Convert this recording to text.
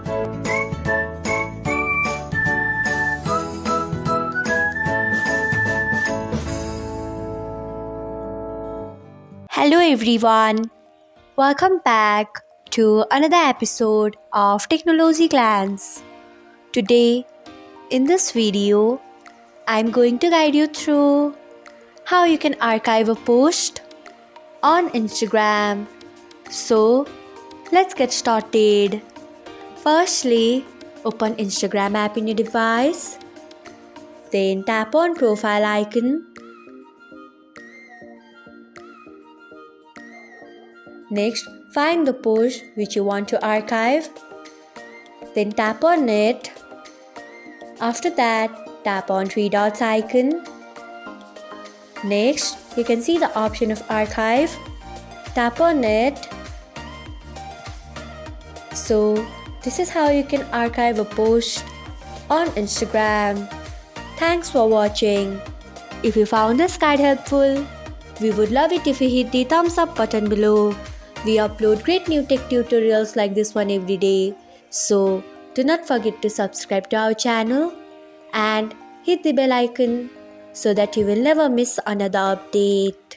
Hello everyone, welcome back to another episode of Technologyglance. Today, in this video, I'm going to guide you through how you can archive a post on Instagram. So, let's get started. Firstly, open Instagram app in your device. Then tap on profile icon. Next, find the post which you want to archive. Then tap on it. After that, tap on three dots icon. Next, you can see the option of archive. Tap on it. So, this is how you can archive a post on Instagram. Thanks for watching. If you found this guide helpful, we would love it if you hit the thumbs up button below. We upload great new tech tutorials like this one every day. So, do not forget to subscribe to our channel and hit the bell icon so that you will never miss another update.